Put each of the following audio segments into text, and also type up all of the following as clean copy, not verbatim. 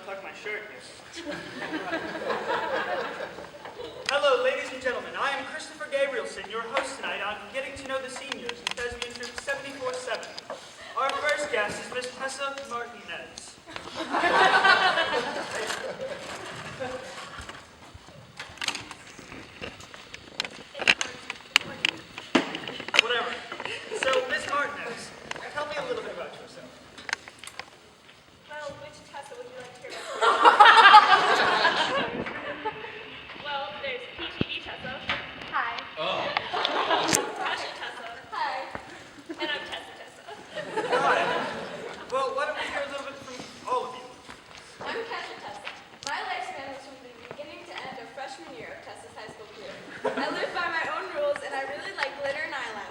untuck my shirt here. Hello, ladies and gentlemen. I am Christopher Gabrielson, your host tonight on Getting to Know the Seniors in Thespian Troupe 74-7. Our first guest is Miss Tessa Martinez. Whatever. So, Miss Martinez, tell me a little bit about yourself. Well, which Tessa would you like to hear about? Well, there's PTV Tessa. Hi. Oh. Passion Tessa. Hi. And I'm Tessa. Hi. Well, why don't we hear a little bit from all of you? I'm Passion Tessa. My lifespan was from the beginning to end of freshman year of Tessa's high school career. I live by my own rules, and I really like glitter and eyeliner.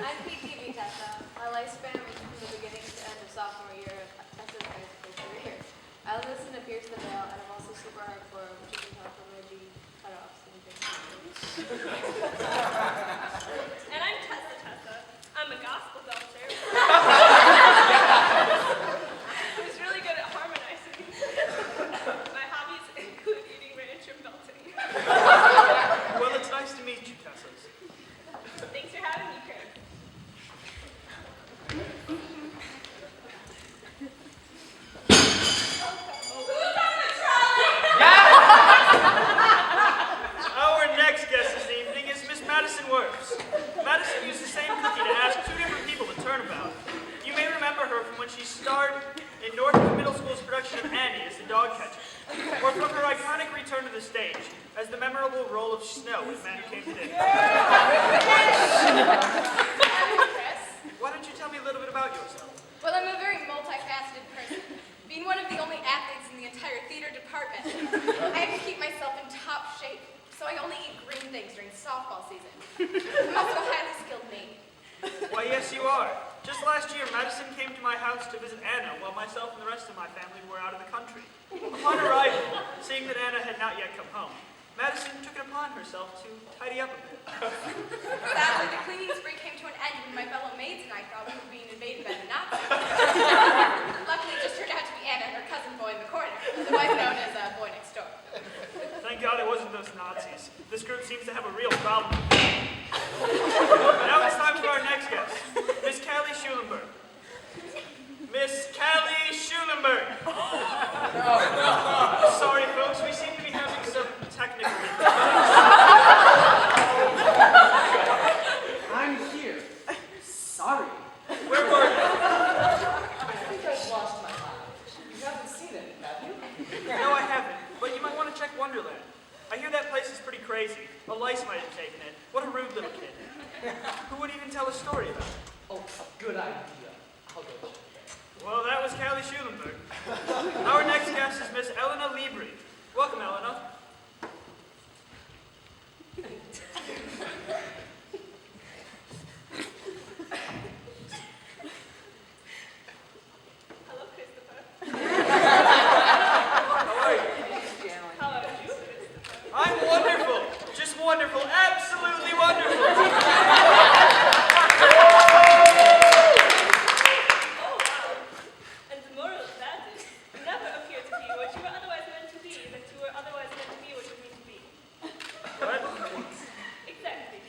I'm PTV Tessa. My lifespan was from the beginning to end of sophomore year of Tessa's high school career. I listen to Pierce the Veil, and I'm also super hardcore, which you can tell from my G cutoffs and things. And I'm Tessa. I'm a gospel belter. Who's really good at harmonizing. My hobbies include eating ranch and belting. Well, it's nice to meet you, Tessa. Thanks for having me, Chris. Our next guest this evening is Miss Madison Works. Madison used the same cookie to ask two different people to turn about. You may remember her from when she starred in Northwood Middle School's production of Annie as the dog catcher, or from her iconic return to the stage as the memorable role of Snow in Man Who Came to Dinner. Chris. Why don't you tell me a little bit about yourself? Well, I'm a very multifaceted person. Being one of the only athletes in the entire theater department, I have to keep myself in top shape, so I only eat green things during softball season. I'm also a highly skilled maid. Why, yes, you are. Just last year, Madison came to my house to visit Anna while myself and the rest of my family were out of the country. Upon arrival, seeing that Anna had not yet come home, Madison took it upon herself to tidy up a bit. Sadly, the cleaning spree came to an end when my fellow maids and I thought we were being invaded by the Nazis. Luckily, it just turned out to be Anna and her cousin boy in the corner, otherwise known as Boy Next Door. Thank God it wasn't those Nazis. This group seems to have a real problem. Now it's time for our next guest, Miss Callie Schulenberg. Miss Callie Schulenberg. Sorry, folks, we seem to be having some technical difficulties. I'm here. Sorry. Where were you? I think I've lost my mind. You haven't seen it, have you? No, I haven't, but you might want to check Wonderland. I hear that place is pretty crazy. A lice might have taken it. What a rude little kid. Who would even tell a story about it? Oh, good idea. I'll go check. Well, that was Callie Schulenberg. Our next guest is Miss Elena Libri. Welcome, Elena. Hello, Christopher. How are you? How about you, Christopher? I'm wonderful. Just wonderful. Absolutely wonderful. Oh, wow. And the moral of that is, never appear to be what you were otherwise meant to be, that you were otherwise meant to be what you mean to be. What? Exactly.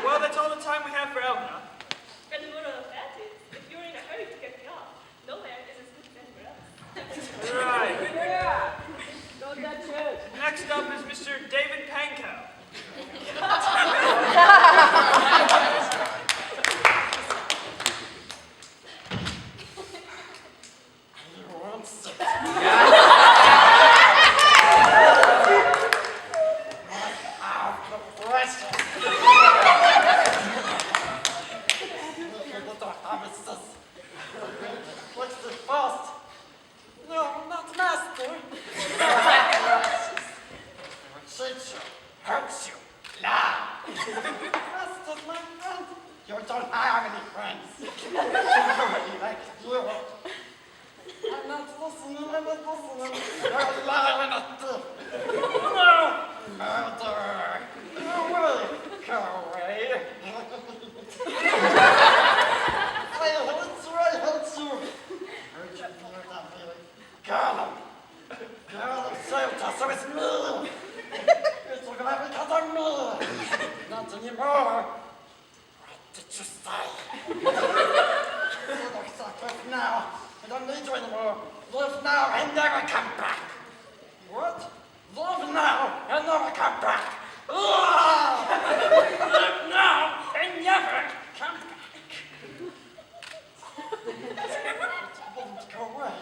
Well, that's all the time we have for Elena. And the moral of that is, if you're in a hurry to get me off, nowhere is as good as anywhere else. Right. Yeah! Don't touch it! Next up is Mr. David Pankow. What's the first? No, not master. Shakes you, hurts you, lie. Master's my friend. You don't have any friends. Nobody likes you. I'm not listening, I'm not listening. You're lying at the murder. Go away, go away. I hurt you, so it's me. It's all gonna be because of me. Not anymore. What did you say? Live now. I don't need you anymore. Live now and never come back. What? Live now and never come back. Live now and never come back. Go away.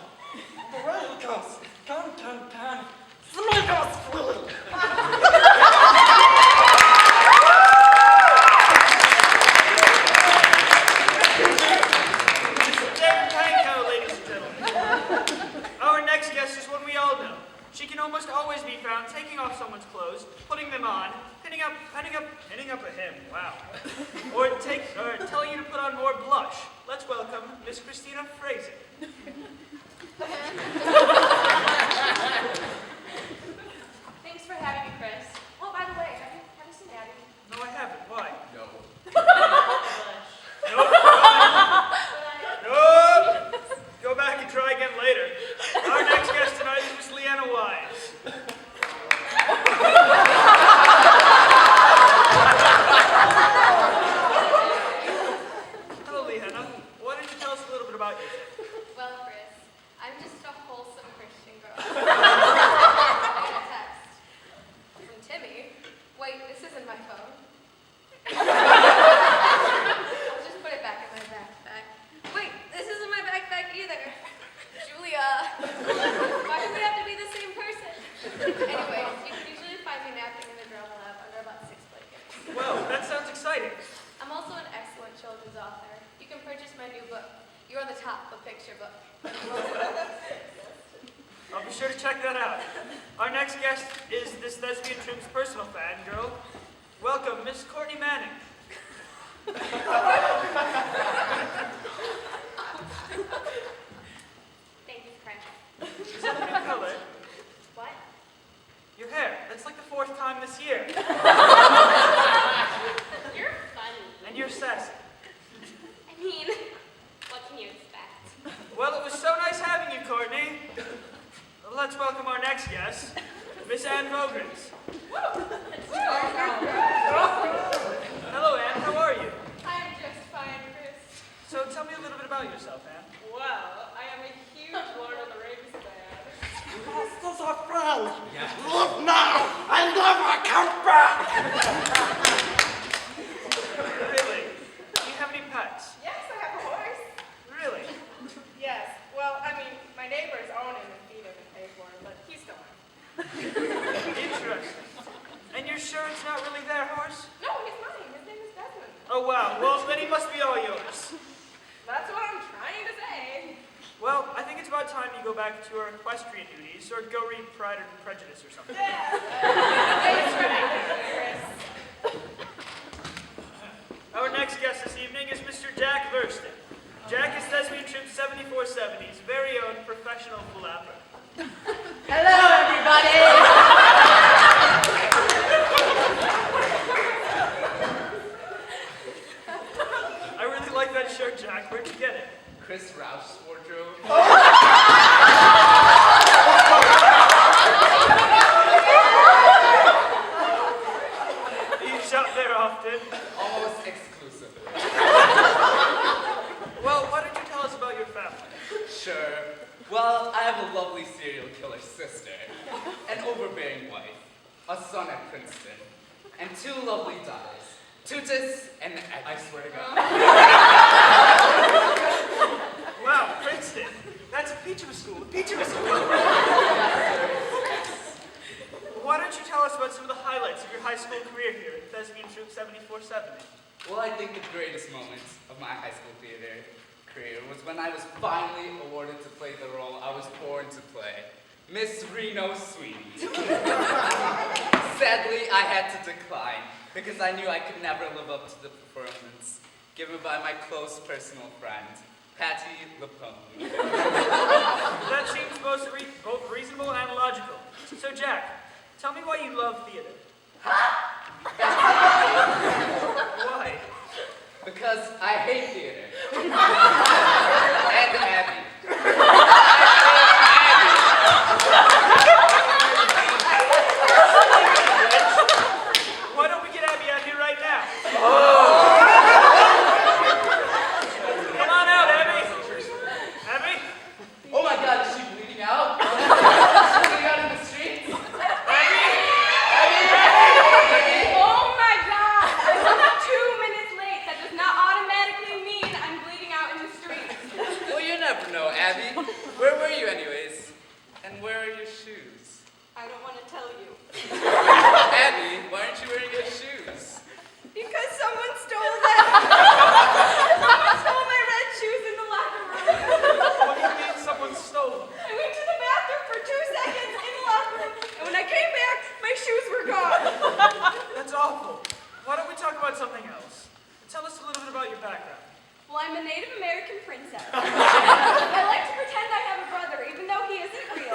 Away it goes. Come. Smigos, Willie. Our next guest is one we all know. She can almost always be found taking off someone's clothes, putting them on, pinning up a hem, wow. Or telling you to put on more blush. Let's welcome Miss Christina Fraser. Thanks for having me, Chris. Oh, by the way, have you seen Abby? No, I haven't. Why? No. Nope. Nope. Go back and try again later. Our next guest tonight is Miss Leanna Wise. Hello, Leanna. Why don't you tell us a little bit about yourself? Well, Chris, I'm just a wholesome Christian girl. I got a text from Timmy. Wait, this isn't my phone. I'll just put it back in my backpack. Wait, this isn't my backpack either. Julia, why do we have to be the same person? Anyways, you can usually find me napping in the drama lab under about 6 blankets. Well, that sounds exciting. I'm also an excellent children's author. You can purchase my new book. You're on the top, a picture book. I'll be sure to check that out. Our next guest is this Thespian Troupe's personal fan girl. Welcome, Miss Courtney Manning. Thank you, Frank. Is that a new color? What? Your hair. That's like the 4th time this year. You're funny. And you're sassy. I mean, what can you expect? Well, it was so nice having you, Courtney. Let's welcome our next guest, Miss Ann Vogrins. Hello, Ann. How are you? I'm just fine, Chris. So tell me a little bit about yourself, Ann. Well, I am a huge Lord of the Rings fan. This is a friend. Live now and never come back. Really? Do you have any pets? Yes, I have a horse. Really? Yes. Well, I mean, my neighbors own him and feed him and pay for him, but he's still mine. Interesting. And you're sure it's not really their horse? No, he's mine. His name is Desmond. Oh, wow. Well, then he must be all yours. That's what I'm trying to say. Well, I think it's about time you go back to your equestrian duties or go read Pride and Prejudice or something. Yeah. That's right, Chris. Our next guest this evening is Mr. Jack Thurston. Jack is Thespian Troupe 7470's very own professional flapper. Hello, everybody. I really like that shirt, Jack. Where'd you get it? Chris Roush's wardrobe. Do you shop there often? Almost exclusively. Well, why don't you tell us about your family? Sure. Well, I have a lovely serial killer sister, an overbearing wife, a son at Princeton, and 2 lovely daughters, Tutus and I swear to God. Wow, Princeton. That's a peach of a school. Peach of a school. Why don't you tell us about some of the highlights of your high school career here at Thespian Troupe 7470? Well, I think the greatest moment of my high school theater career was when I was finally awarded to play the role I was born to play, Miss Reno Sweetie. Sadly, I had to decline because I knew I could never live up to the performance given by my close personal friend, Patty LaPone. That seems both reasonable and logical. So, Jack, tell me why you love theater. Why? Because I hate theater. And Abby. I I don't want to tell you. Abby, why aren't you wearing your shoes? Because someone stole them. Someone stole my red shoes in the locker room. What do you mean someone stole them? I went to the bathroom for 2 seconds in the locker room, and when I came back, my shoes were gone. That's awful. Why don't we talk about something else? Tell us a little bit about your background. Well, I'm a Native American princess. I like to pretend I have a brother, even though he isn't real.